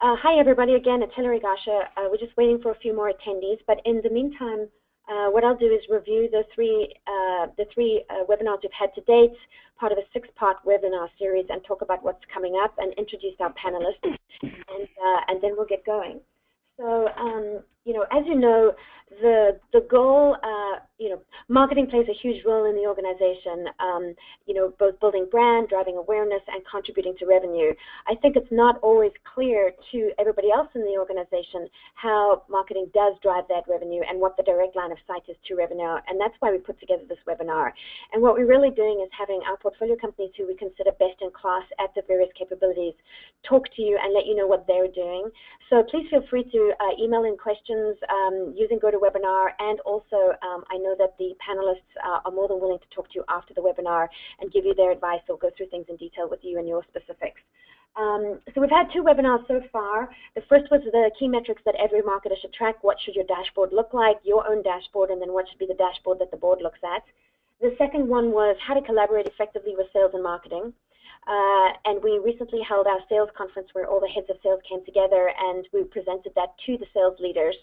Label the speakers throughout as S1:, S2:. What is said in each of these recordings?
S1: Hi, everybody. Again, it's Hilary Gasha. We're just waiting for a few more attendees. But in the meantime, what I'll do is review the three webinars we've had to date, part of a 6-part webinar series, and talk about what's coming up and introduce our panelists, and then we'll get going. So, as you know, the goal, marketing plays a huge role in the organization, both building brand, driving awareness, and contributing to revenue. I think it's not always clear to everybody else in the organization how marketing does drive that revenue and what the direct line of sight is to revenue, and that's why we put together this webinar. And what we're really doing is having our portfolio companies who we consider best in class at the various capabilities talk to you and let you know what they're doing. So please feel free to email in questions using GoToWebinar, and also I know that the panelists are more than willing to talk to you after the webinar and give you their advice or go through things in detail with you and your specifics. So we've had 2 webinars so far. The first was the key metrics that every marketer should track. What should your dashboard look like, your own dashboard, and then what should be the dashboard that the board looks at. The second one was how to collaborate effectively with sales and marketing. And we recently held our sales conference where all the heads of sales came together, and we presented that to the sales leaders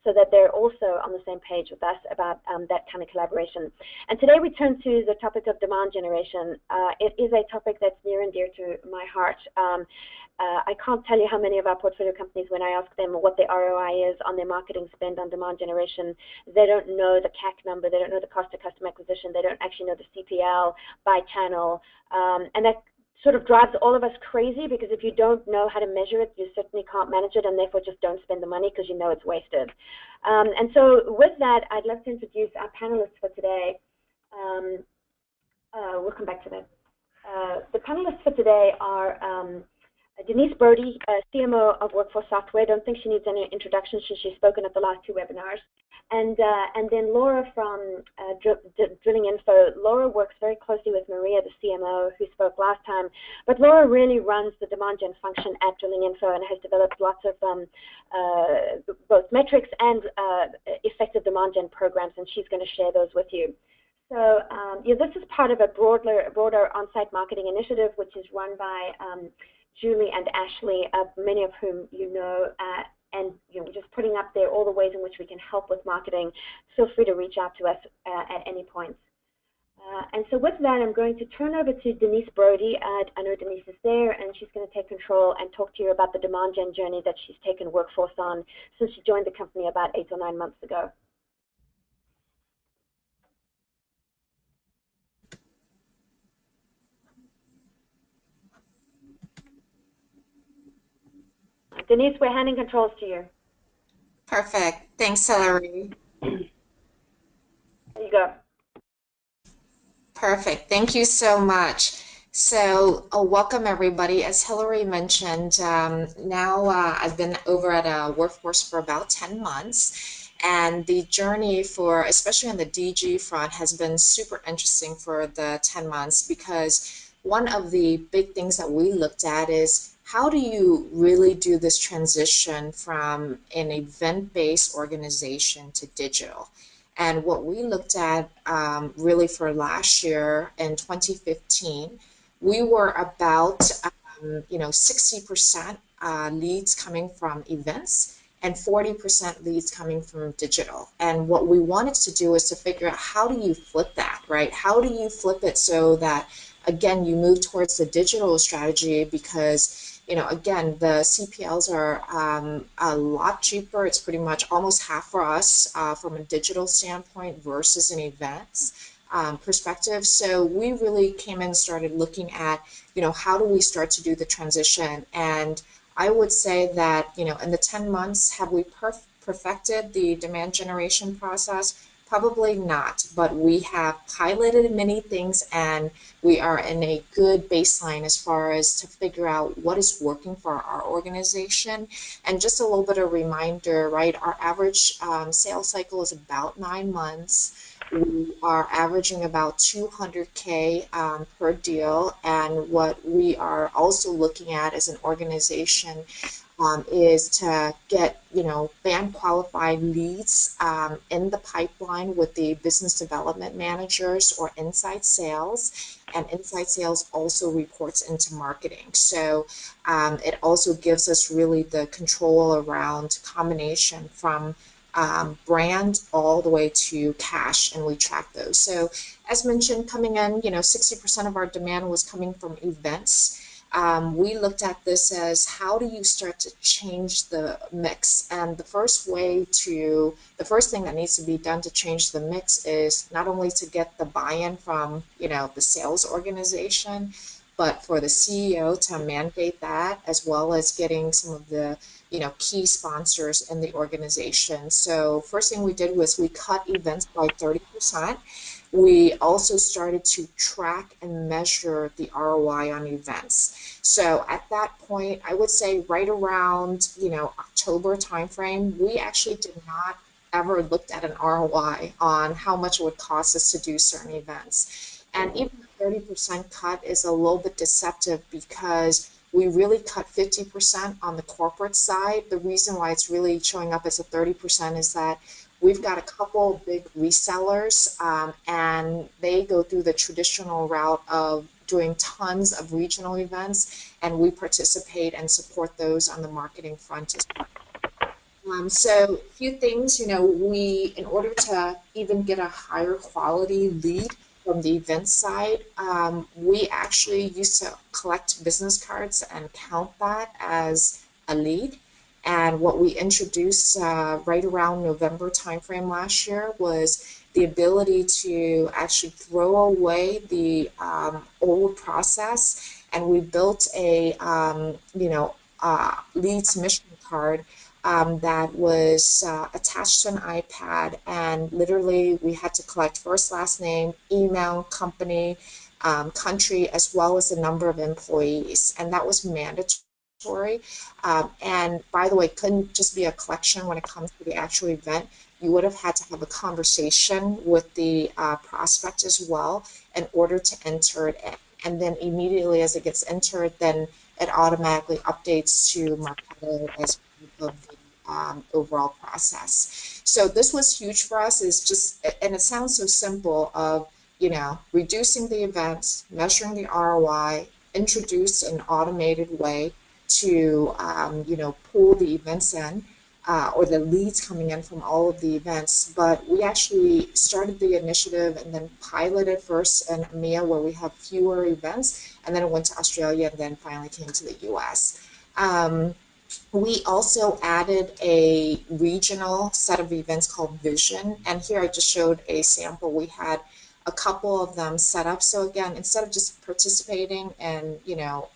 S1: so that they're also on the same page with us about that kind of collaboration. And today we turn to the topic of demand generation. It is a topic that's near and dear to my heart. I can't tell you how many of our portfolio companies, when I ask them what the ROI is on their marketing spend on demand generation, they don't know the CAC number, they don't know the cost of customer acquisition, they don't actually know the CPL by channel, and that sort of drives all of us crazy, because if you don't know how to measure it, you certainly can't manage it, and therefore just don't spend the money because you know it's wasted. And so with that, I'd love to introduce our panelists for today. We'll come back to that. The panelists for today are Denise Brody, CMO of Workforce Software. Don't think she needs any introduction since she's spoken at the last 2 webinars. And then Laura from Drilling Info. Laura works very closely with Maria, the CMO, who spoke last time. But Laura really runs the demand gen function at Drilling Info and has developed lots of both metrics and effective demand gen programs, and she's going to share those with you. So this is part of a broader on-site marketing initiative, which is run by Julie and Ashley, many of whom you know, and we're just putting up there all the ways in which we can help with marketing. Feel free to reach out to us at any point. And so with that, I'm going to turn over to Denise Brody. I know Denise is there, and she's going to take control and talk to you about the demand gen journey that she's taken Workforce on since she joined the company about 8 or 9 months ago. Denise, we're handing controls to you.
S2: Perfect. Thanks, Hilary.
S1: There you go.
S2: Perfect. Thank you so much. So welcome, everybody. As Hilary mentioned, now I've been over at Workforce for about 10 months. And the journey for, especially on the DG front, has been super interesting for the 10 months, because one of the big things that we looked at is how do you really do this transition from an event-based organization to digital? And what we looked at really for last year in 2015, we were about 60% leads coming from events and 40% leads coming from digital. And what we wanted to do is to figure out, how do you flip that, right? How do you flip it so that, again, you move towards the digital strategy? Because again, the CPLs are a lot cheaper. It's pretty much almost half for us from a digital standpoint versus an events perspective. So we really came in and started looking at, how do we start to do the transition? And I would say that, in the 10 months, have we perfected the demand generation process? Probably not, but we have piloted many things, and we are in a good baseline as far as to figure out what is working for our organization. And just a little bit of reminder, right? Our average sales cycle is about 9 months. We are averaging about 200K per deal. And what we are also looking at as an organization is to get, band qualified leads in the pipeline with the business development managers or inside sales. And inside sales also reports into marketing. So it also gives us really the control around combination from brand all the way to cash, and we track those. So as mentioned, coming in, 60% of our demand was coming from events. We looked at this as how do you start to change the mix? And the first thing that needs to be done to change the mix is not only to get the buy-in from, the sales organization, but for the CEO to mandate that, as well as getting some of the, key sponsors in the organization. So first thing we did was we cut events by 30%. We also started to track and measure the ROI on events. So at that point, I would say right around, October timeframe, we actually did not ever looked at an ROI on how much it would cost us to do certain events. And even the 30% cut is a little bit deceptive because we really cut 50% on the corporate side. The reason why it's really showing up as a 30% is that we've got a couple big resellers, and they go through the traditional route of doing tons of regional events, and we participate and support those on the marketing front as well. So a few things, in order to even get a higher quality lead from the event side, we actually used to collect business cards and count that as a lead. And what we introduced right around November timeframe last year was the ability to actually throw away the old process. And we built a, lead submission card that was attached to an iPad, and literally we had to collect first, last name, email, company, country, as well as the number of employees, and that was mandatory. And by the way, it couldn't just be a collection when it comes to the actual event. You would have had to have a conversation with the prospect as well in order to enter it in. And then immediately as it gets entered, then it automatically updates to Marketo as part of the overall process. So this was huge for us. Is just, and it sounds so simple of, reducing the events, measuring the ROI, introduce an automated way to, pull the events in, or the leads coming in from all of the events. But we actually started the initiative and then piloted first in EMEA, where we have fewer events, and then it went to Australia, and then finally came to the US. We also added a regional set of events called Vision. And here I just showed a sample. We had a couple of them set up. So again, instead of just participating in,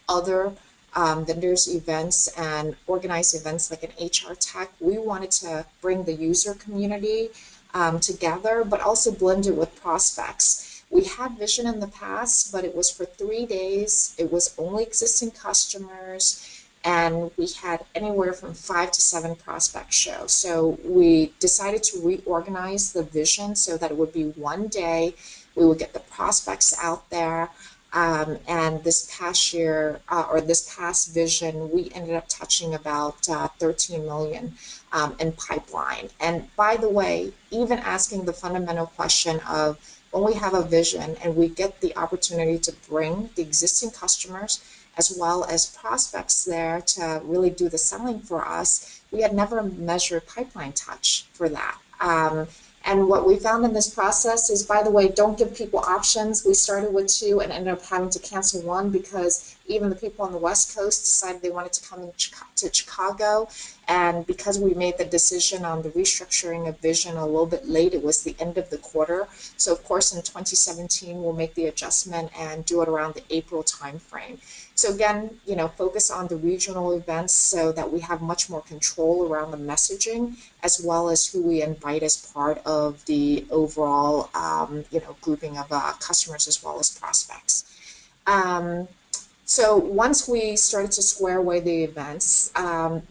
S2: other vendors' events and organized events like an HR tech, we wanted to bring the user community together, but also blend it with prospects. We had Vision in the past, but it was for 3 days. It was only existing customers, and we had anywhere from 5 to 7 prospect shows. So we decided to reorganize the Vision so that it would be 1 day. We would get the prospects out there. And this past year, or this past Vision, we ended up touching about 13 million in pipeline. And by the way, even asking the fundamental question of, when we have a Vision and we get the opportunity to bring the existing customers as well as prospects there to really do the selling for us, we had never measured pipeline touch for that. And what we found in this process is, by the way, don't give people options. We started with 2 and ended up having to cancel 1 because even the people on the West Coast decided they wanted to come to Chicago. And because we made the decision on the restructuring of Vision a little bit late, it was the end of the quarter. So of course, in 2017, we'll make the adjustment and do it around the April timeframe. So again, focus on the regional events so that we have much more control around the messaging, as well as who we invite as part of the overall, grouping of customers as well as prospects. So once we started to square away the events,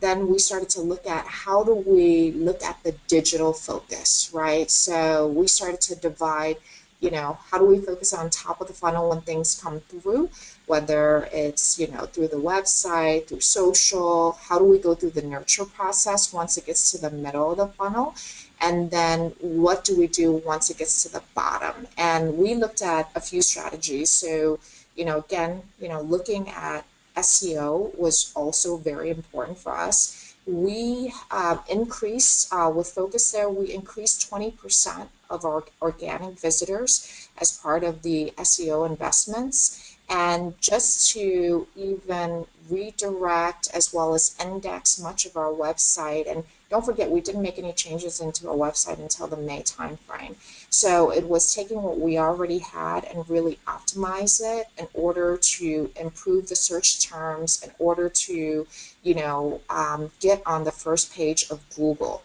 S2: then we started to look at how do we look at the digital focus, right? So we started to divide how do we focus on top of the funnel when things come through, whether it's, through the website, through social, how do we go through the nurture process once it gets to the middle of the funnel? And then what do we do once it gets to the bottom? And we looked at a few strategies. So, again, looking at SEO was also very important for us. We increased, with focus there, we increased 20% of our organic visitors as part of the SEO investments. And just to even redirect as well as index much of our website. And don't forget, we didn't make any changes into our website until the May timeframe. So it was taking what we already had and really optimize it in order to improve the search terms, in order to, get on the first page of Google.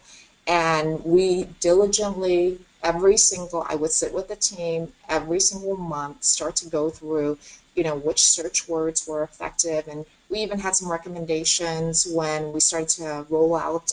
S2: And we diligently, I would sit with the team every single month, start to go through, which search words were effective. And we even had some recommendations when we started to roll out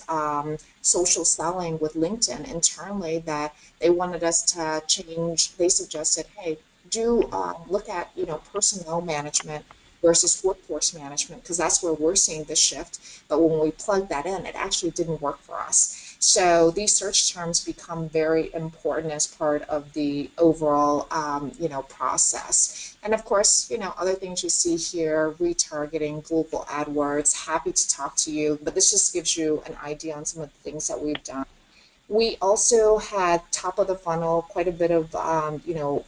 S2: social selling with LinkedIn internally, that they wanted us to change. They suggested, hey, do look at, personnel management versus workforce management, because that's where we're seeing the shift. But when we plugged that in, it actually didn't work for us. So these search terms become very important as part of the overall, process. And of course, other things you see here, retargeting, Google AdWords, happy to talk to you, but this just gives you an idea on some of the things that we've done. We also had top of the funnel, quite a bit of,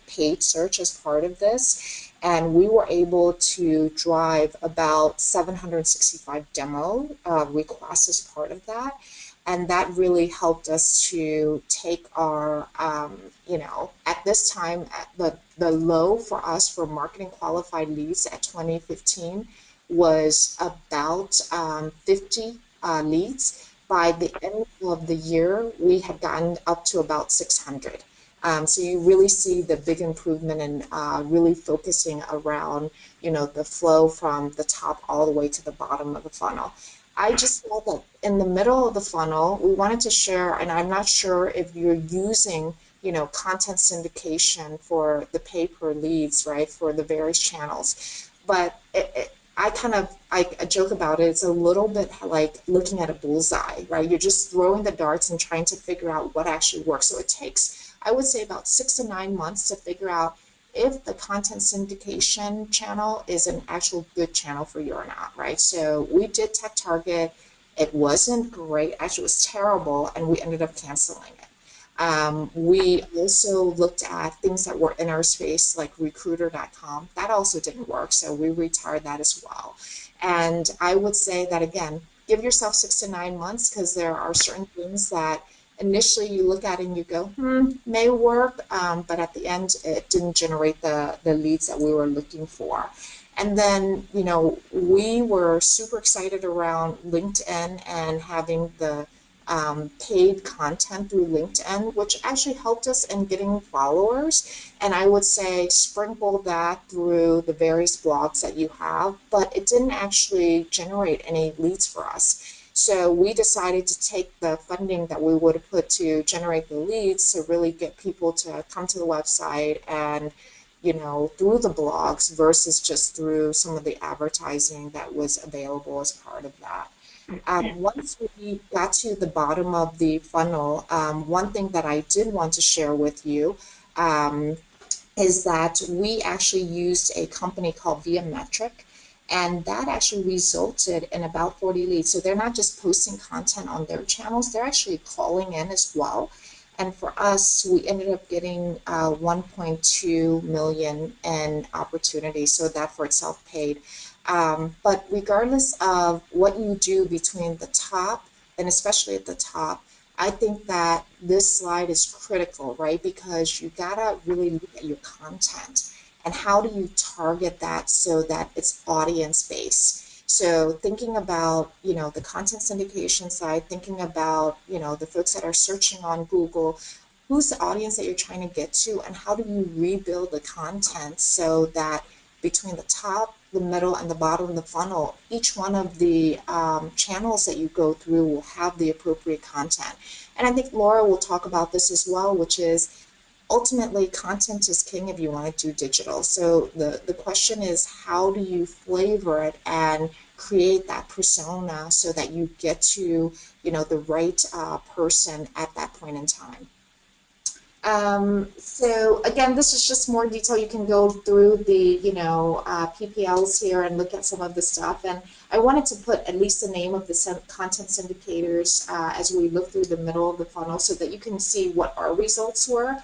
S2: paid search as part of this. And we were able to drive about 765 demo requests as part of that. And that really helped us to take our, at this time, at the low for us for marketing qualified leads at 2015 was about 50 leads. By the end of the year, we had gotten up to about 600. So you really see the big improvement in really focusing around, the flow from the top all the way to the bottom of the funnel. I just felt that in the middle of the funnel, we wanted to share, and I'm not sure if you're using, content syndication for the pay per leads, right, for the various channels. But I joke about it. It's a little bit like looking at a bullseye, right? You're just throwing the darts and trying to figure out what actually works. So it takes, I would say, about 6 to 9 months to figure out if the content syndication channel is an actual good channel for you or not, right? So we did tech target. It wasn't great. Actually, it was terrible, and we ended up canceling it. We also looked at things that were in our space, like recruiter.com. That also didn't work, so we retired that as well. And I would say that, again, give yourself 6 to 9 months, because there are certain things that initially you look at and you go, may work, but at the end it didn't generate the leads that we were looking for. And then, we were super excited around LinkedIn and having the paid content through LinkedIn, which actually helped us in getting followers. And I would say sprinkle that through the various blogs that you have, but it didn't actually generate any leads for us. So we decided to take the funding that we would have put to generate the leads to really get people to come to the website and, through the blogs versus just through some of the advertising that was available as part of that. Once we got to the bottom of the funnel, one thing that I did want to share with you is that we actually used a company called Metric, and that actually resulted in about 40 leads. So they're not just posting content on their channels, they're actually calling in as well. And for us, we ended up getting 1.2 million in opportunities. So that for itself paid. But regardless of what you do between the top, and especially at the top, I think that this slide is critical, right? Because you gotta really look at your content and how do you target that so that it's audience based. So thinking about, the content syndication side, thinking about, the folks that are searching on Google, who's the audience that you're trying to get to, and how do you rebuild the content so that between the top, the middle, and the bottom of the funnel, each one of the channels that you go through will have the appropriate content. And I think Laura will talk about this as well, which is ultimately content is king if you want to do digital. So the question is, how do you flavor it and create that persona so that you get to, the right person at that point in time. So again, this is just more detail. You can go through the, PPLs here and look at some of the stuff. And I wanted to put at least the name of the content syndicators as we look through the middle of the funnel so that you can see what our results were.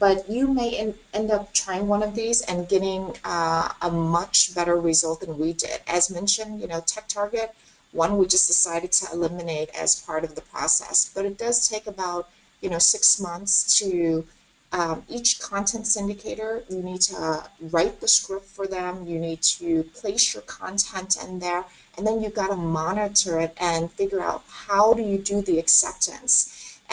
S2: But you may end up trying one of these and getting a much better result than we did. As mentioned, Tech Target, one we just decided to eliminate as part of the process. But it does take about 6 months to each content syndicator. You need to write the script for them. You need to place your content in there, and then you've got to monitor it and figure out how do you do the acceptance.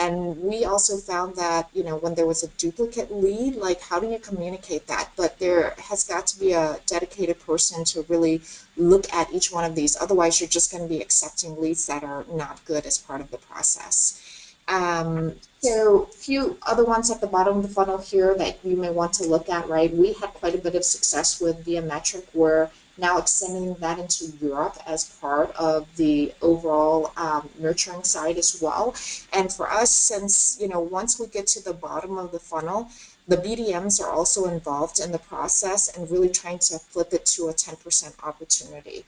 S2: And we also found that, when there was a duplicate lead, like how do you communicate that? But there has got to be a dedicated person to really look at each one of these. Otherwise, you're just going to be accepting leads that are not good as part of the process. So a few other ones at the bottom of the funnel here that you may want to look at, right? We had quite a bit of success with Biometric. We're now extending that into Europe as part of the overall nurturing side as well. And for us, since, once we get to the bottom of the funnel, the BDMs are also involved in the process and really trying to flip it to a 10% opportunity.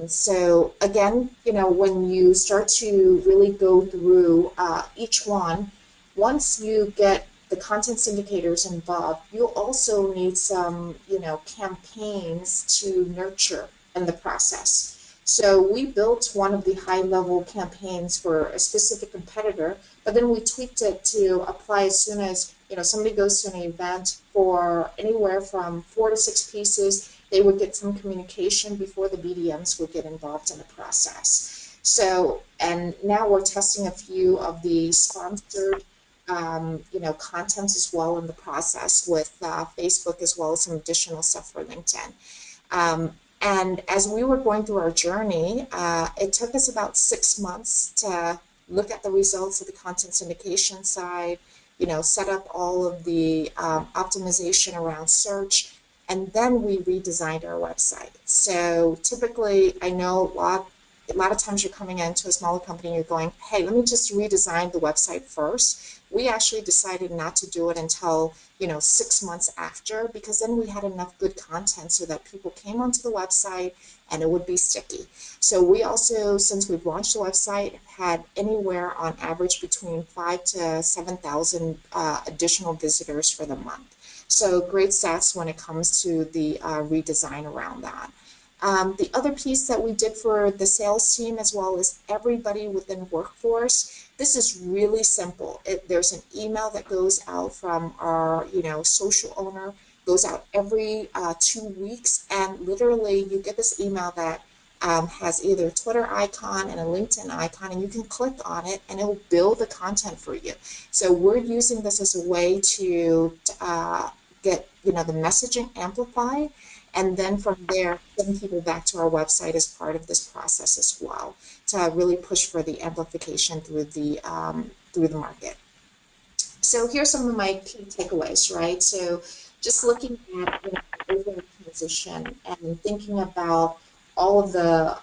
S2: So again, when you start to really go through each one, once you get the content syndicators involved, you also need some, campaigns to nurture in the process. So we built one of the high-level campaigns for a specific competitor, but then we tweaked it to apply as soon as, somebody goes to an event for anywhere from 4 to 6 pieces. They would get some communication before the BDMs would get involved in the process. So, and now we're testing a few of the sponsored, content as well in the process with Facebook, as well as some additional stuff for LinkedIn. And as we were going through our journey, it took us about 6 months to look at the results of the content syndication side, set up all of the optimization around search, and then we redesigned our website. So typically, I know a lot of times you're coming into a smaller company and you're going, hey, let me just redesign the website first. We actually decided not to do it until 6 months after, because then we had enough good content so that people came onto the website and it would be sticky. So we also, since we've launched the website, had anywhere on average between 5,000 to 7,000 additional visitors for the month. So great stats when it comes to the redesign around that. The other piece that we did for the sales team, as well as everybody within workforce, this is really simple. There's an email that goes out from our, social owner, goes out every 2 weeks, and literally you get this email that has either a Twitter icon and a LinkedIn icon, and you can click on it and it will build the content for you. So we're using this as a way to get, the messaging amplified, and then from there, send people back to our website as part of this process as well, to really push for the amplification through the market. So here's some of my key takeaways, right? So just looking at the overall transition and thinking about all of the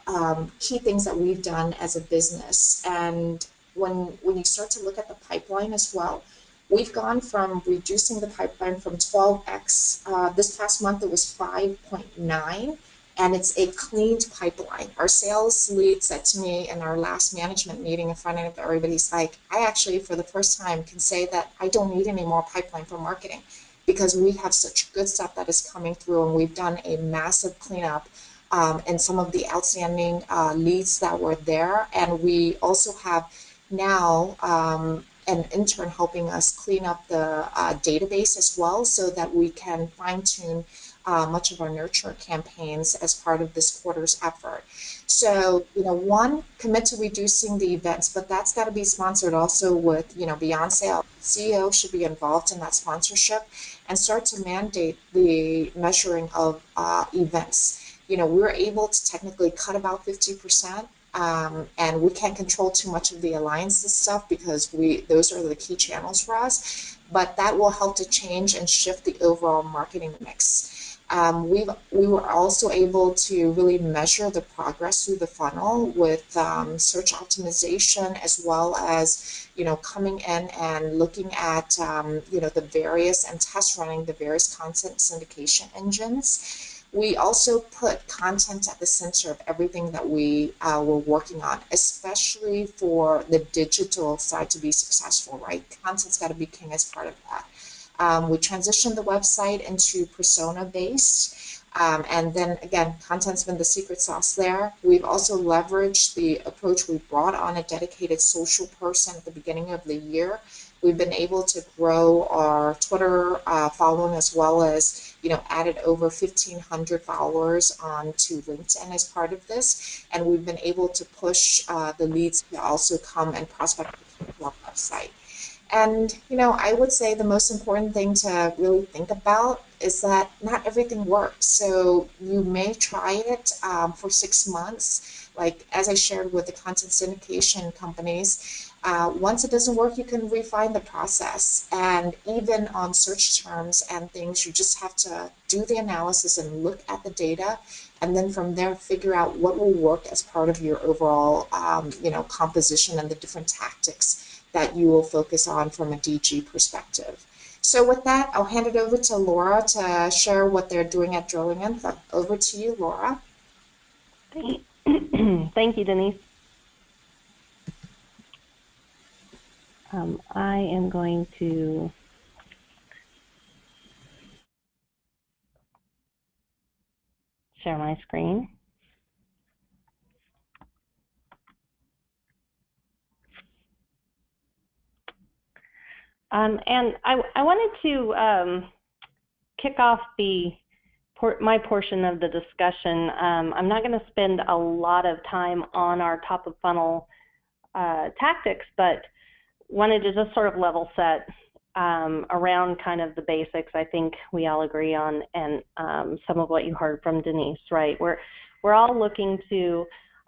S2: key things that we've done as a business. And when you start to look at the pipeline as well, we've gone from reducing the pipeline from 12x. This past month it was 5.9, and it's a cleaned pipeline. Our sales lead said to me in our last management meeting in front of everybody's like, I actually, for the first time, can say that I don't need any more pipeline for marketing, because we have such good stuff that is coming through, and we've done a massive cleanup and some of the outstanding leads that were there. And we also have now an intern helping us clean up the database as well, so that we can fine-tune much of our nurture campaigns as part of this quarter's effort. So, one, commit to reducing the events, but that's got to be sponsored also with, Beyonce. CEO should be involved in that sponsorship and start to mandate the measuring of events. We were able to technically cut about 50%, And we can't control too much of the alliances stuff because those are the key channels for us. But that will help to change and shift the overall marketing mix. We were also able to really measure the progress through the funnel with search optimization, as well as coming in and looking at the various and test running the various content syndication engines. We also put content at the center of everything that we were working on, especially for the digital side to be successful, right? Content's got to be king as part of that. We transitioned the website into persona-based. And then again, content's been the secret sauce there. We've also leveraged the approach. We brought on a dedicated social person at the beginning of the year. We've been able to grow our Twitter following, as well as added over 1,500 followers onto LinkedIn as part of this. And we've been able to push the leads to also come and prospect to our website. And, I would say the most important thing to really think about is that not everything works. So you may try it for 6 months, like as I shared with the content syndication companies. Once it doesn't work, you can refine the process. And even on search terms and things, you just have to do the analysis and look at the data. And then from there, figure out what will work as part of your overall, composition and the different tactics that you will focus on from a DG perspective. So with that, I'll hand it over to Laura to share what they're doing at Drilling Info. Over to you, Laura.
S3: Thank you, Denise. I am going to share my screen. And I wanted to kick off my portion of the discussion. I'm not going to spend a lot of time on our top of funnel tactics, but wanted to just sort of level set around kind of the basics I think we all agree on, and some of what you heard from Denise, right? We're all looking to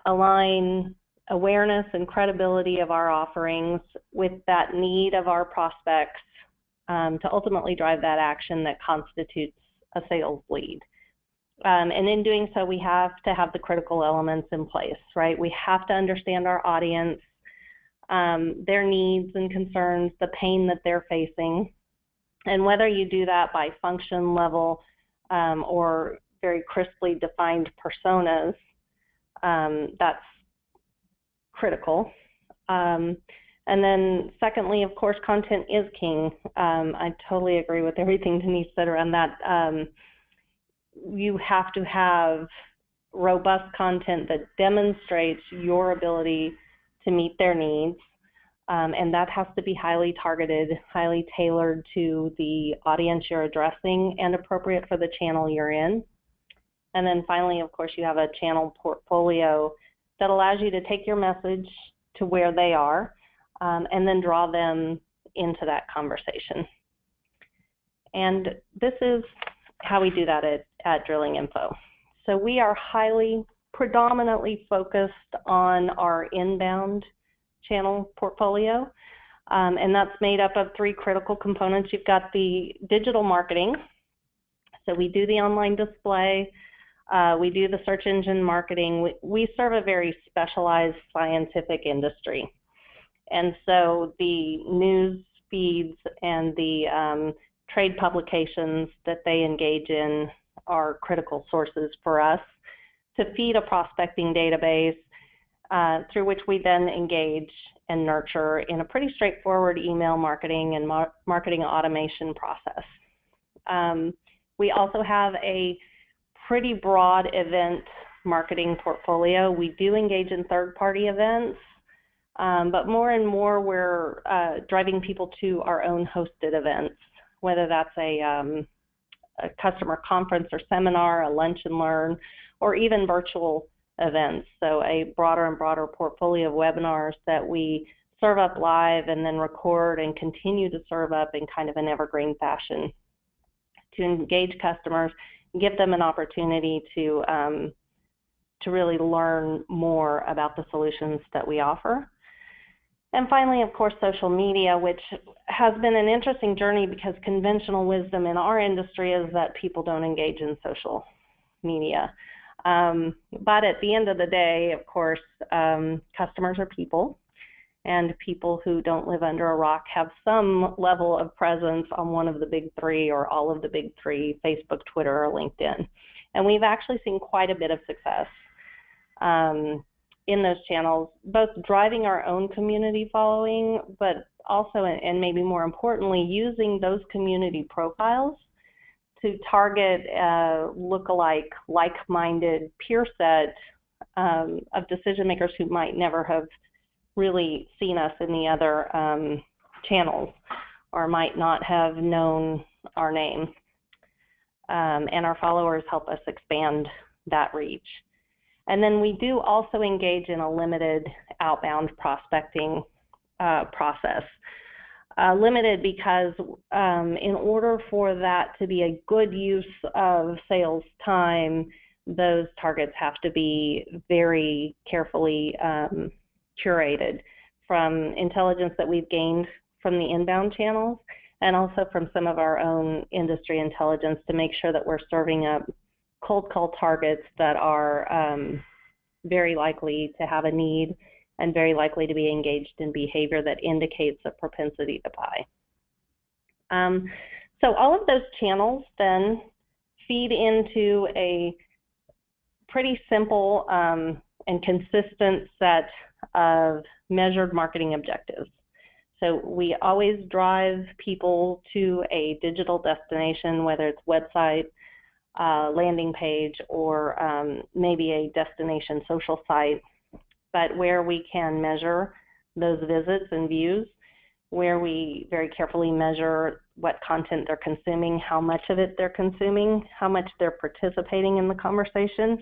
S3: align awareness and credibility of our offerings with that need of our prospects to ultimately drive that action that constitutes a sales lead. And in doing so, we have to have the critical elements in place, right? We have to understand our audience, their needs and concerns, the pain that they're facing. And whether you do that by function level or very crisply defined personas, that's critical. And then secondly, of course, content is king. I totally agree with everything Denise said around that. You have to have robust content that demonstrates your ability to meet their needs. And that has to be highly targeted, highly tailored to the audience you're addressing and appropriate for the channel you're in. And then finally, of course, you have a channel portfolio that allows you to take your message to where they are and then draw them into that conversation. And this is how we do that at Drilling Info. So we are predominantly focused on our inbound channel portfolio, and that's made up of 3 critical components. You've got the digital marketing. So we do the online display, we do the search engine marketing. We serve a very specialized scientific industry. And so the news feeds and the trade publications that they engage in are critical sources for us to feed a prospecting database through which we then engage and nurture in a pretty straightforward email marketing and marketing automation process. We also have a pretty broad event marketing portfolio. We do engage in third-party events, but more and more we're driving people to our own hosted events, whether that's a customer conference or seminar, a lunch and learn, or even virtual events. So a broader and broader portfolio of webinars that we serve up live and then record and continue to serve up in kind of an evergreen fashion to engage customers, give them an opportunity to to really learn more about the solutions that we offer. And finally, of course, social media, which has been an interesting journey because conventional wisdom in our industry is that people don't engage in social media. But at the end of the day, of course, customers are people, and people who don't live under a rock have some level of presence on one of the big three or all of the big three, Facebook, Twitter, or LinkedIn. And we've actually seen quite a bit of success in those channels, both driving our own community following, but also, and maybe more importantly, using those community profiles to target lookalike, like-minded peer set of decision makers who might never have really seen us in the other channels or might not have known our name. And our followers help us expand that reach. And then we do also engage in a limited outbound prospecting process. Limited because in order for that to be a good use of sales time, those targets have to be very carefully curated from intelligence that we've gained from the inbound channels and also from some of our own industry intelligence to make sure that we're serving up cold call targets that are very likely to have a need and very likely to be engaged in behavior that indicates a propensity to buy. So all of those channels then feed into a pretty simple and consistent set of measured marketing objectives. So we always drive people to a digital destination, whether it's website, landing page, or maybe a destination social site, but where we can measure those visits and views, where we very carefully measure what content they're consuming, how much of it they're consuming, how much they're participating in the conversation,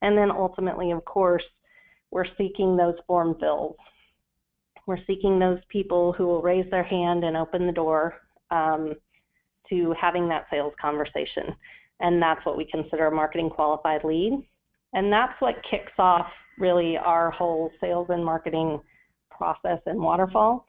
S3: and then ultimately, of course, we're seeking those form fills. We're seeking those people who will raise their hand and open the door to having that sales conversation. And that's what we consider a marketing qualified lead. And that's what kicks off really our whole sales and marketing process and waterfall,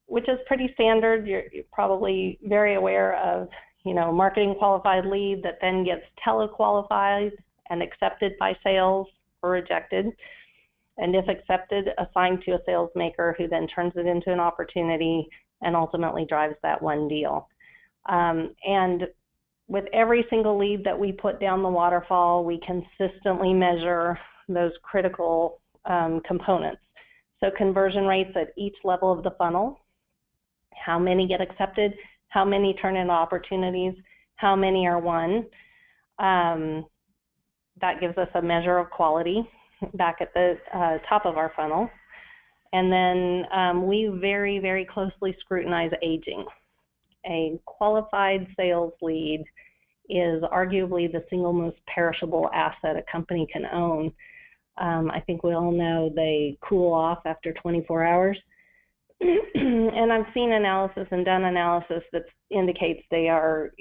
S3: which is pretty standard. You're probably very aware of, marketing qualified lead that then gets telequalified and accepted by sales or rejected. And if accepted, assigned to a sales maker who then turns it into an opportunity and ultimately drives that one deal. And with every single lead that we put down the waterfall, we consistently measure those critical components. So conversion rates at each level of the funnel, how many get accepted, how many turn into opportunities, how many are won. That gives us a measure of quality back at the top of our funnel. And then we very, very closely scrutinize aging. A qualified sales lead is arguably the single most perishable asset a company can own. I think we all know they cool off after 24 hours. And I've seen analysis and done analysis that indicates they are,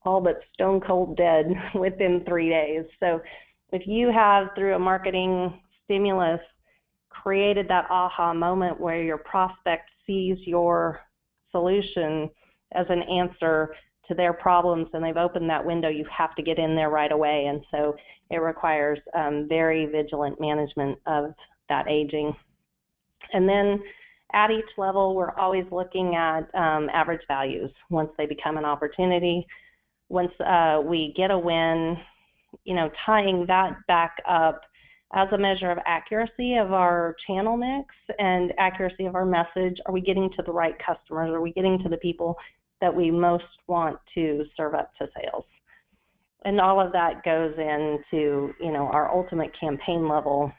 S3: all but stone cold dead within 3 days. So if you have, through a marketing stimulus, created that aha moment where your prospect sees your solution as an answer to their problems and they've opened that window, you have to get in there right away. And so it requires very vigilant management of that aging. And then at each level, we're always looking at average values once they become an opportunity. Once we get a win, tying that back up as a measure of accuracy of our channel mix and accuracy of our message. Are we getting to the right customers? Are we getting to the people that we most want to serve up to sales? And all of that goes into, our ultimate campaign level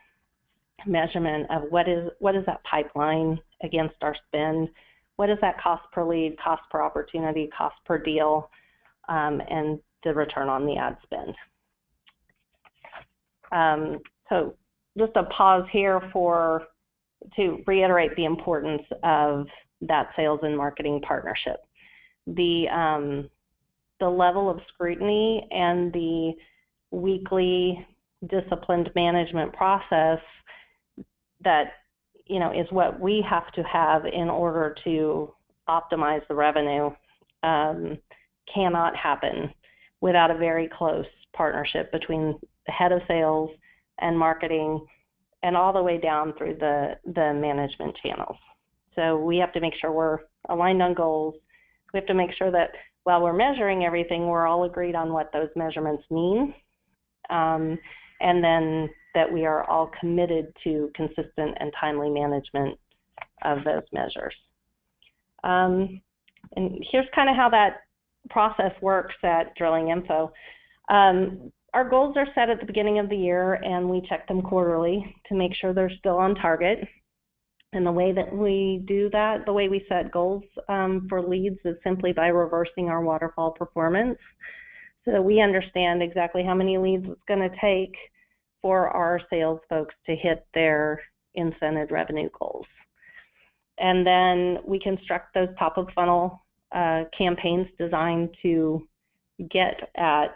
S3: measurement of what is that pipeline against our spend? What is that cost per lead, cost per opportunity, cost per deal, and the return on the ad spend. So just a pause here to reiterate the importance of that sales and marketing partnership. The level of scrutiny and the weekly disciplined management process that, is what we have to have in order to optimize the revenue, cannot happen without a very close partnership between the head of sales and marketing and all the way down through the management channels. So we have to make sure we're aligned on goals. We have to make sure that while we're measuring everything, we're all agreed on what those measurements mean, and then that we are all committed to consistent and timely management of those measures. And here's kind of how that process works at Drilling Info. Our goals are set at the beginning of the year, and we check them quarterly to make sure they're still on target. And the way that we do that, the way we set goals for leads is simply by reversing our waterfall performance. So we understand exactly how many leads it's going to take for our sales folks to hit their incented revenue goals. And then we construct those top of funnel campaigns designed to get at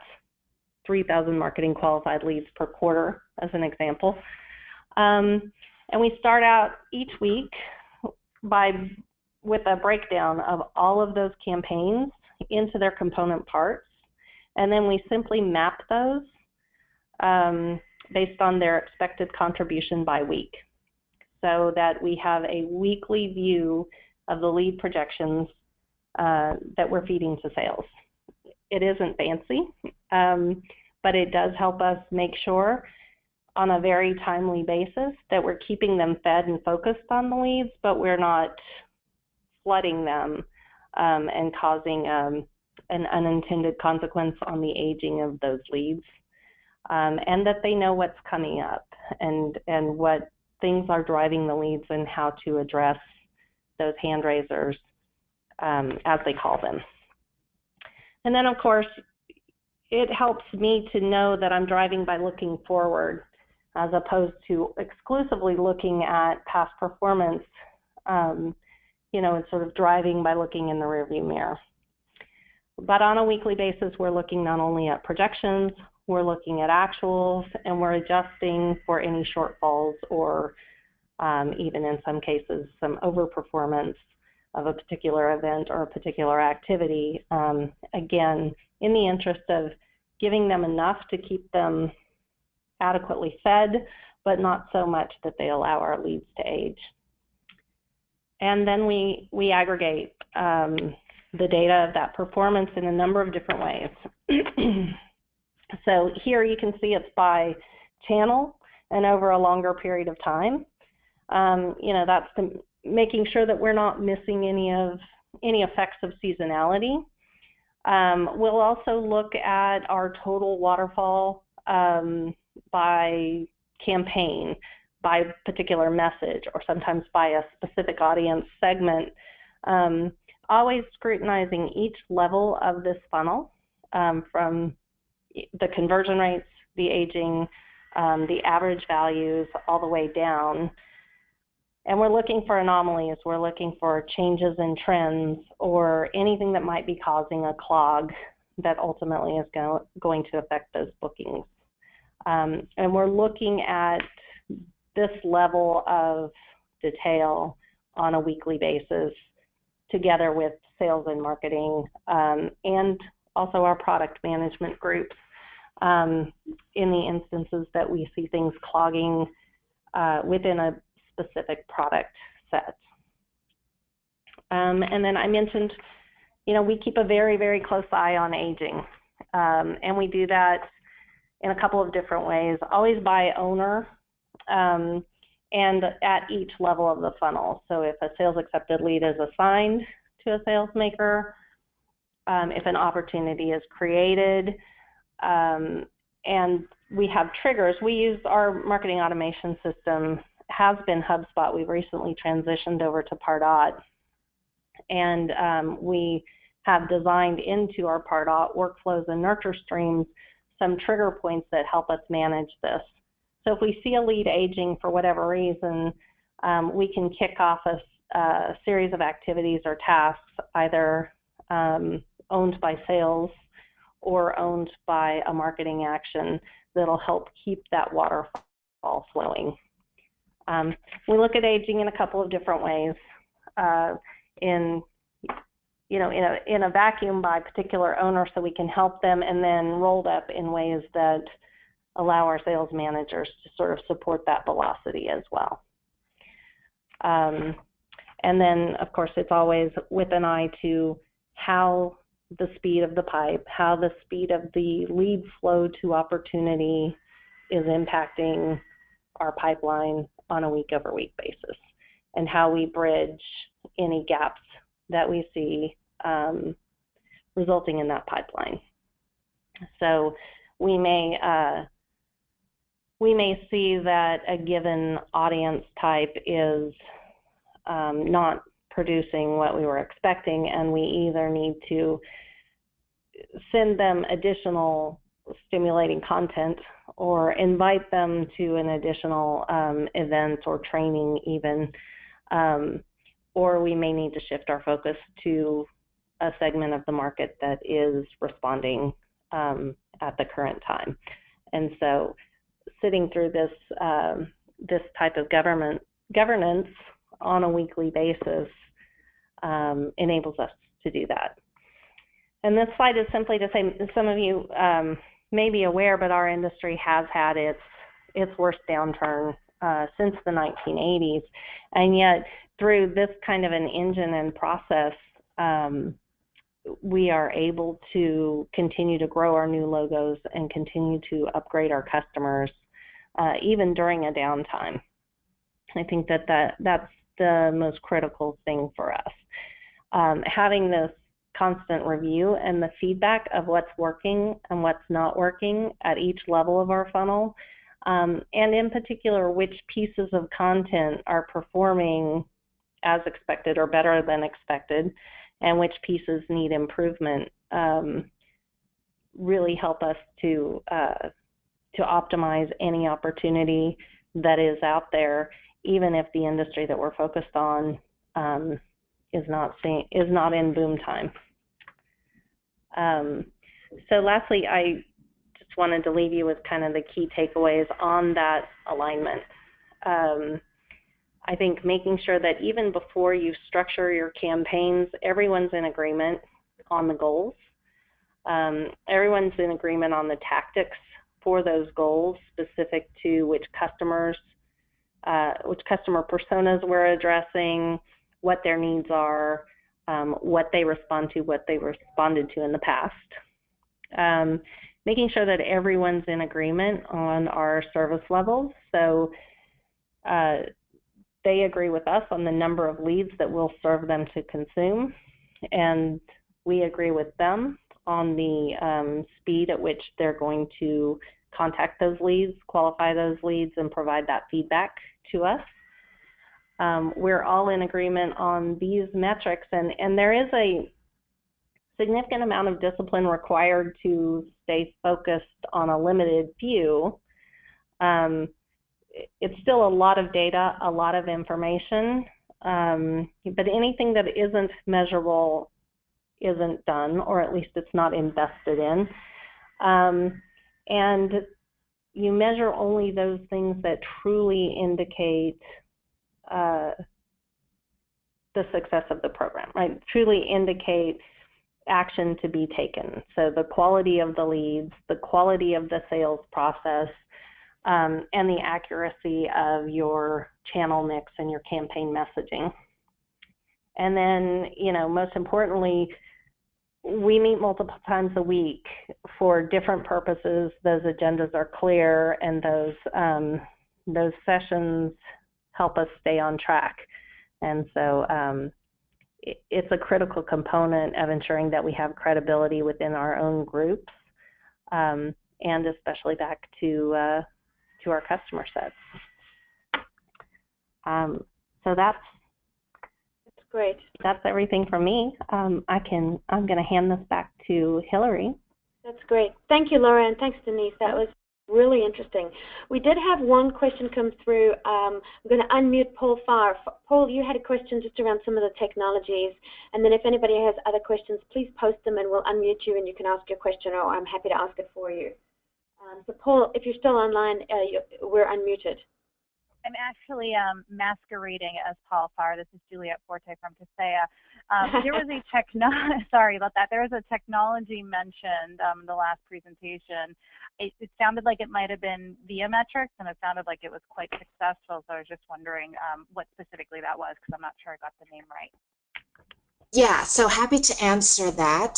S3: 3,000 marketing qualified leads per quarter, as an example. And we start out each week with a breakdown of all of those campaigns into their component parts. And then we simply map those based on their expected contribution by week, so that we have a weekly view of the lead projections that we're feeding to sales. It isn't fancy, but it does help us make sure on a very timely basis that we're keeping them fed and focused on the leads, but we're not flooding them and causing an unintended consequence on the aging of those leads, and that they know what's coming up and what things are driving the leads and how to address those hand raisers, as they call them. And then, of course, it helps me to know that I'm driving by looking forward, as opposed to exclusively looking at past performance, and sort of driving by looking in the rearview mirror. But on a weekly basis, we're looking not only at projections, we're looking at actuals, and we're adjusting for any shortfalls or even in some cases, some overperformance of a particular event or a particular activity, again, in the interest of giving them enough to keep them adequately fed, but not so much that they allow our leads to age. And then we aggregate the data of that performance in a number of different ways. So here you can see it's by channel and over a longer period of time. That's making sure that we're not missing any effects of seasonality. We'll also look at our total waterfall by campaign, by particular message, or sometimes by a specific audience segment, always scrutinizing each level of this funnel, from the conversion rates, the aging, the average values, all the way down. And we're looking for anomalies. We're looking for changes in trends or anything that might be causing a clog that ultimately is going to affect those bookings. And we're looking at this level of detail on a weekly basis together with sales and marketing, and also our product management groups, in the instances that we see things clogging within a specific product set. And then I mentioned, we keep a very, very close eye on aging. And we do that in a couple of different ways, always by owner, and at each level of the funnel. So if a sales accepted lead is assigned to a sales maker, if an opportunity is created, and we have triggers. We use our marketing automation system, has been HubSpot. We've recently transitioned over to Pardot, and we have designed into our Pardot workflows and nurture streams some trigger points that help us manage this. So if we see a lead aging for whatever reason, we can kick off a series of activities or tasks, either owned by sales or owned by a marketing action, that'll help keep that waterfall flowing. We look at aging in a couple of different ways. In a vacuum by particular owner, so we can help them, and then rolled up in ways that allow our sales managers to sort of support that velocity as well. And then, of course, it's always with an eye to how the speed of the pipe, how the speed of the lead flow to opportunity is impacting our pipeline on a week-over-week basis, and how we bridge any gaps that we see resulting in that pipeline. So we may see that a given audience type is not producing what we were expecting, and we either need to send them additional stimulating content or invite them to an additional event or training even, or we may need to shift our focus to a segment of the market that is responding at the current time. And so sitting through this type of governance on a weekly basis enables us to do that. And this slide is simply to say, some of you may be aware, but our industry has had its worst downturn since the 1980s, and yet through this kind of an engine and process, we are able to continue to grow our new logos and continue to upgrade our customers even during a downtime. I think that's the most critical thing for us. Having this constant review and the feedback of what's working and what's not working at each level of our funnel, and in particular, which pieces of content are performing as expected or better than expected, and which pieces need improvement, really help us to optimize any opportunity that is out there, even if the industry that we're focused on is not in boom time. So lastly, I just wanted to leave you with kind of the key takeaways on that alignment. I think making sure that even before you structure your campaigns, everyone's in agreement on the goals. Everyone's in agreement on the tactics for those goals, specific to which customer personas we're addressing, what their needs are, what they respond to, what they responded to in the past. Making sure that everyone's in agreement on our service levels. So they agree with us on the number of leads that we'll serve them to consume, and we agree with them on the speed at which they're going to contact those leads, qualify those leads, and provide that feedback to us. We're all in agreement on these metrics, and there is a significant amount of discipline required to stay focused on a limited few. It's still a lot of data, a lot of information, but anything that isn't measurable isn't done, or at least it's not invested in. And you measure only those things that truly indicate the success of the program, right? Truly indicate action to be taken. So the quality of the leads, the quality of the sales process, and the accuracy of your channel mix and your campaign messaging. And then, most importantly, we meet multiple times a week for different purposes. Those agendas are clear, and those sessions help us stay on track. And so it's a critical component of ensuring that we have credibility within our own groups, and especially back to our customer sets. So that's
S1: great.
S3: That's everything from me. I'm going to hand this back to Hillary.
S1: That's great. Thank you, Laura, and thanks, Denise. That was really interesting. We did have one question come through. I'm going to unmute Paul Farr. Paul, you had a question just around some of the technologies, and then if anybody has other questions, please post them and we'll unmute you and you can ask your question, or I'm happy to ask it for you. So Paul, if you're still online, we're unmuted.
S4: I'm actually masquerading as Paul Farr. This is Juliet Forte from Kaseya. There was a sorry about that. There was a technology mentioned in the last presentation. It sounded like it might have been Viametrics, and it sounded like it was quite successful. So I was just wondering what specifically that was, because I'm not sure I got the name right.
S2: Yeah, so happy to answer that.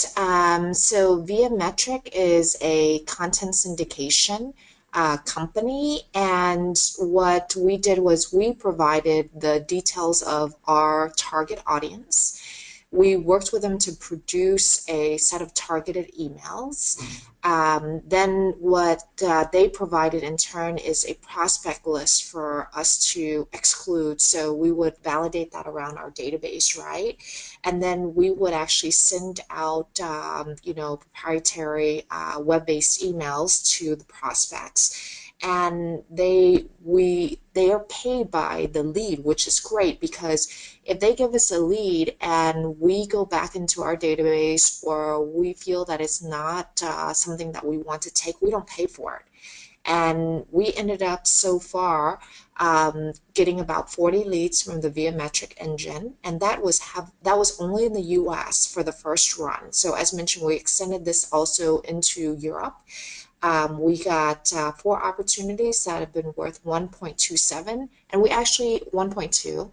S2: So Viametric is a content syndication company, and what we did was we provided the details of our target audience. We worked with them to produce a set of targeted emails. Then what they provided in turn is a prospect list for us to exclude. So we would validate that around our database, right? And then we would actually send out, proprietary web-based emails to the prospects. And they are paid by the lead, which is great, because if they give us a lead and we go back into our database, or we feel that it's not something that we want to take, we don't pay for it. And we ended up so far getting about 40 leads from the Viametric engine, and that was only in the US for the first run. So as mentioned, we extended this also into Europe. We got 4 opportunities that have been worth 1.27, and we actually 1.2.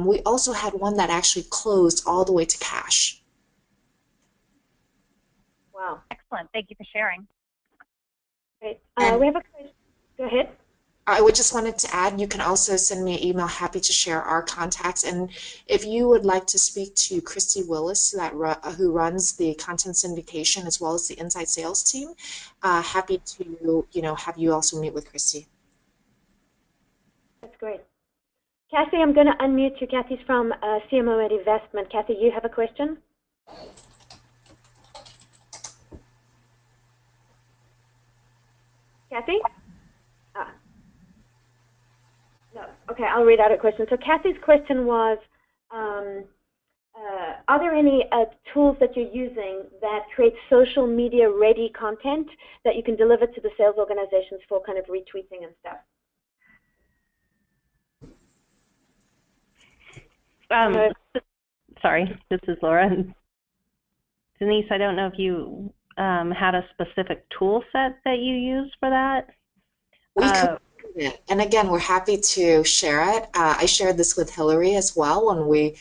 S2: We also had one that actually closed all the way to cash.
S1: Wow.
S4: Excellent. Thank you for sharing.
S1: Great. We have a question. Go ahead.
S2: I would just wanted to add, you can also send me an email, happy to share our contacts. And if you would like to speak to Christy Willis, who runs the content syndication as well as the inside sales team, happy to have you also meet with Christy.
S1: That's great. Kathy, I'm going to unmute you. Kathy's from CMO at Investment. Kathy, you have a question? Kathy? No. Okay, I'll read out a question. So Kathy's question was, are there any tools that you're using that create social media ready content that you can deliver to the sales organizations for kind of retweeting and stuff?
S3: Sorry, this is Laura. Denise, I don't know if you had a specific tool set that you use for that.
S2: We created it, and again, we're happy to share it. I shared this with Hillary as well when we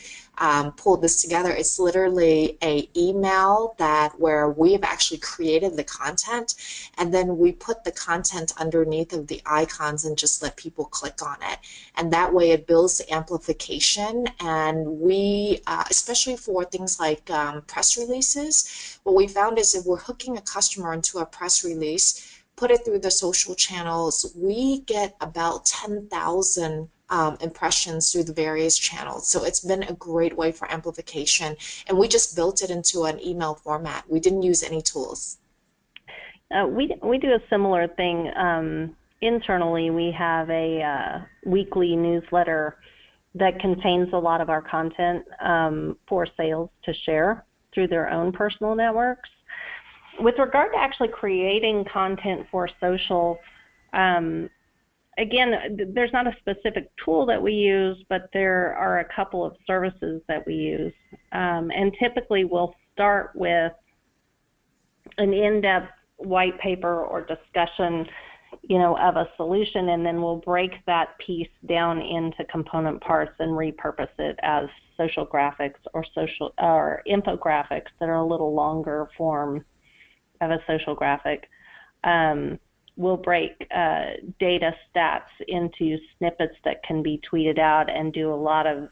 S2: pulled this together. It's literally an email where we've actually created the content, and then we put the content underneath of the icons and just let people click on it. And that way it builds the amplification. And we, especially for things like press releases, what we found is if we're hooking a customer into a press release, put it through the social channels, we get about 10,000 impressions through the various channels. So it's been a great way for amplification, and we just built it into an email format. We didn't use any tools.
S3: We do a similar thing. Internally, we have a weekly newsletter that contains a lot of our content for sales to share through their own personal networks. With regard to actually creating content for social, again, there's not a specific tool that we use, but there are a couple of services that we use. And typically we'll start with an in-depth white paper or discussion, of a solution, and then we'll break that piece down into component parts and repurpose it as social graphics or infographics that are a little longer form of a social graphic. We'll break data stats into snippets that can be tweeted out and do a lot of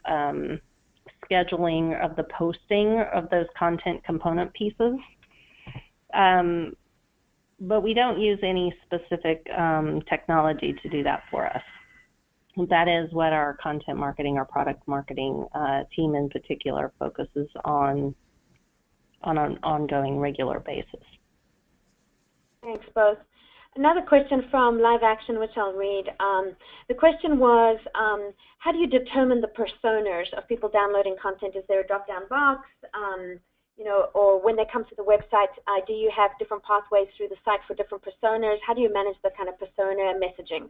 S3: scheduling of the posting of those content component pieces. But we don't use any specific technology to do that for us. That is what our content marketing, our product marketing team in particular focuses on an ongoing, regular basis.
S1: Thanks, both. Another question from Live Action, which I'll read. The question was, how do you determine the personas of people downloading content? Is there a drop-down box? or when they come to the website, do you have different pathways through the site for different personas? How do you manage the kind of persona messaging?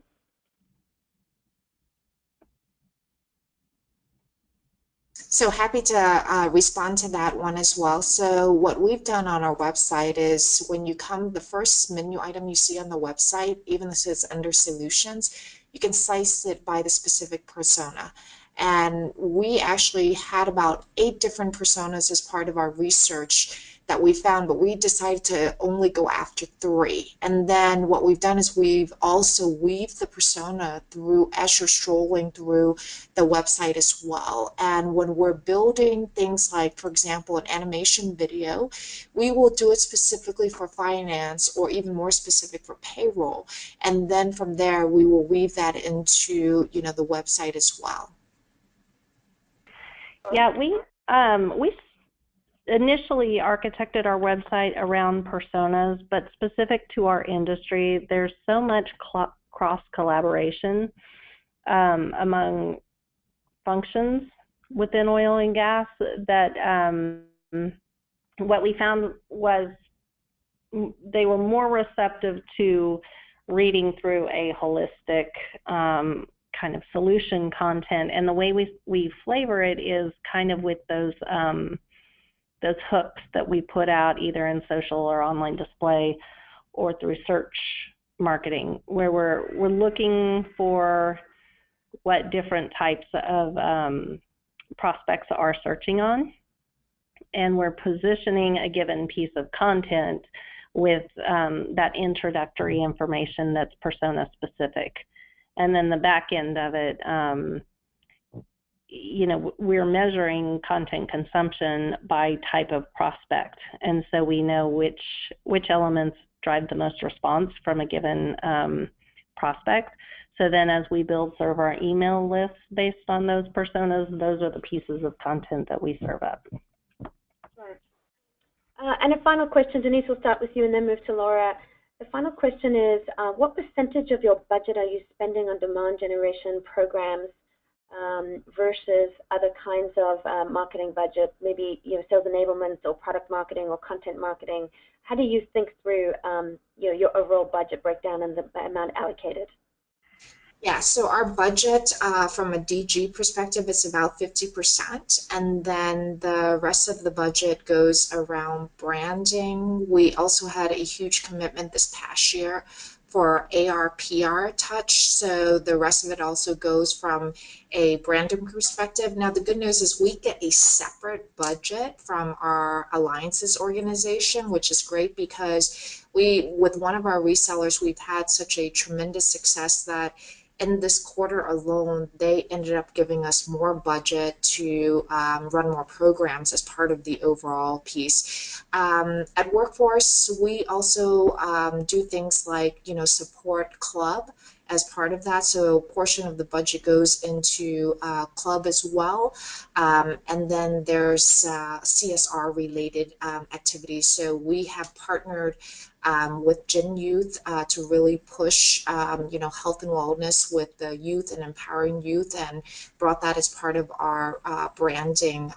S2: So happy to respond to that one as well. So what we've done on our website is when you come, the first menu item you see on the website, even this is under solutions, you can slice it by the specific persona. And we actually had about 8 different personas as part of our research that we found, but we decided to only go after 3. And then what we've done is we've also weaved the persona through as you're strolling through the website as well. And when we're building things like, for example, an animation video, we will do it specifically for finance or even more specific for payroll. And then from there, we will weave that into, the website as well.
S3: Yeah, we initially architected our website around personas, but specific to our industry, there's so much cross collaboration among functions within oil and gas that what we found was they were more receptive to reading through a holistic kind of solution content, and the way we flavor it is kind of with those hooks that we put out either in social or online display or through search marketing, where we're looking for what different types of prospects are searching on, and we're positioning a given piece of content with that introductory information that's persona specific. And then the back end of it, we're measuring content consumption by type of prospect, and so we know which elements drive the most response from a given prospect. So then as we build sort of our email lists based on those personas, those are the pieces of content that we serve up.
S1: Right. And a final question, Denise, we'll start with you and then move to Laura. The final question is, what percentage of your budget are you spending on demand generation programs versus other kinds of marketing budget, maybe sales enablement or product marketing or content marketing? How do you think through your overall budget breakdown and the amount allocated?
S2: Yeah, so our budget from a DG perspective is about 50%, and then the rest of the budget goes around branding. We also had a huge commitment this past year for AR/PR touch, so the rest of it also goes from a branding perspective. Now the good news is we get a separate budget from our alliances organization, which is great because with one of our resellers, we've had such a tremendous success that in this quarter alone, they ended up giving us more budget to run more programs as part of the overall piece. At Workforce, we also do things like, support club as part of that. So a portion of the budget goes into club as well. And then there's CSR related activities. So we have partnered with Gen Youth to really push, health and wellness with the youth and empowering youth, and brought that as part of our branding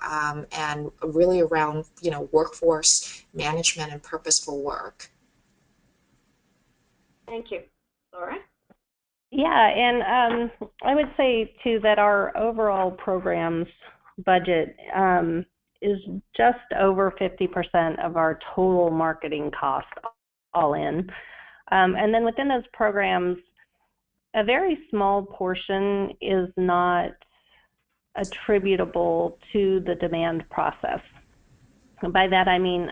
S2: and really around, workforce management and purposeful work.
S1: Thank you. Laura?
S3: Yeah, and I would say too that our overall programs budget is just over 50% of our total marketing cost all in. And then within those programs, a very small portion is not attributable to the demand process. And by that I mean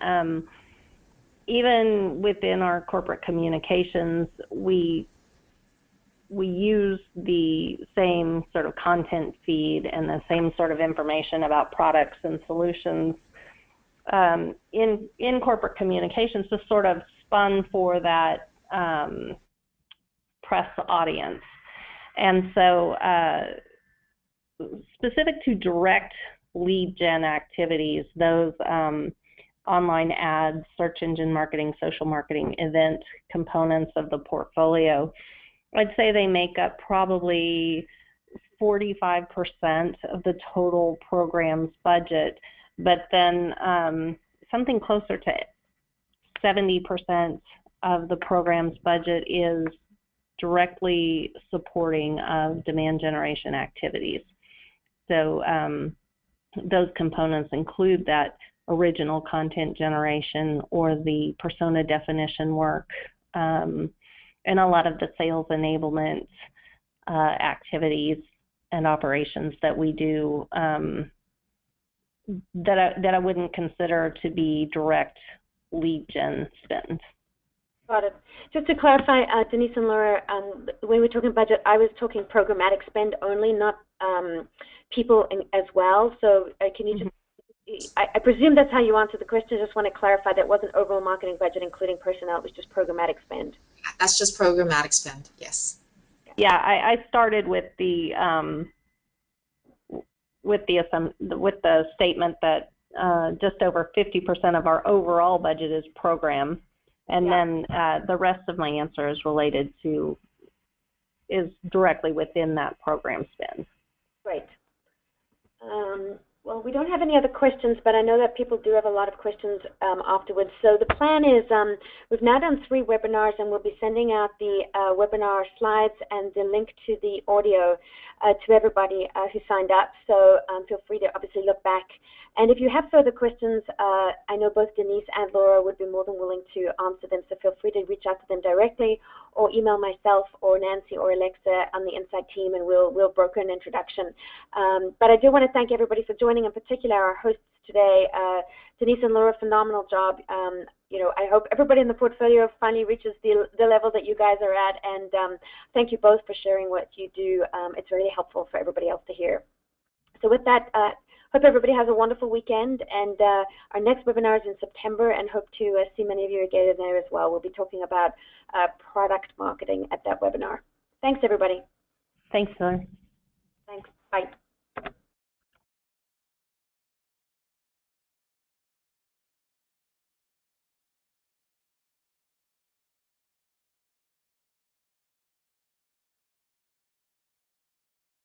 S3: even within our corporate communications, we use the same sort of content feed and the same sort of information about products and solutions in corporate communications to sort of spun for that press audience. And so specific to direct lead gen activities, those online ads, search engine marketing, social marketing, event components of the portfolio, I'd say they make up probably 45% of the total program's budget, but then something closer to 70% of the program's budget is directly supporting of demand generation activities. So those components include that original content generation or the persona definition work, and a lot of the sales enablement activities and operations that we do that I wouldn't consider to be direct lead gen spend.
S1: Got it. Just to clarify, Denise and Laura, when we're talking budget, I was talking programmatic spend only, not people as well. So can you just, I presume that's how you answered the question. I just want to clarify that wasn't overall marketing budget, including personnel. It was just programmatic spend.
S2: That's just programmatic spend, yes.
S3: Yeah, I started with the statement that just over 50% of our overall budget is program, and then the rest of my answer is directly within that program spend.
S1: Great. Well, we don't have any other questions, but I know that people do have a lot of questions afterwards. So the plan is we've now done 3 webinars, and we'll be sending out the webinar slides and the link to the audio to everybody who signed up. So feel free to obviously look back. And if you have further questions, I know both Denise and Laura would be more than willing to answer them. So feel free to reach out to them directly or email myself or Nancy or Alexa on the Insight team, and we'll broker an introduction. But I do want to thank everybody for joining, in particular our hosts today. Denise and Laura, phenomenal job. I hope everybody in the portfolio finally reaches the level that you guys are at, and thank you both for sharing what you do. It's really helpful for everybody else to hear. So with that, hope everybody has a wonderful weekend, and our next webinar is in September, and hope to see many of you again there as well. We'll be talking about product marketing at that webinar. Thanks, everybody.
S3: Thanks, Laura.
S1: Thanks. Bye.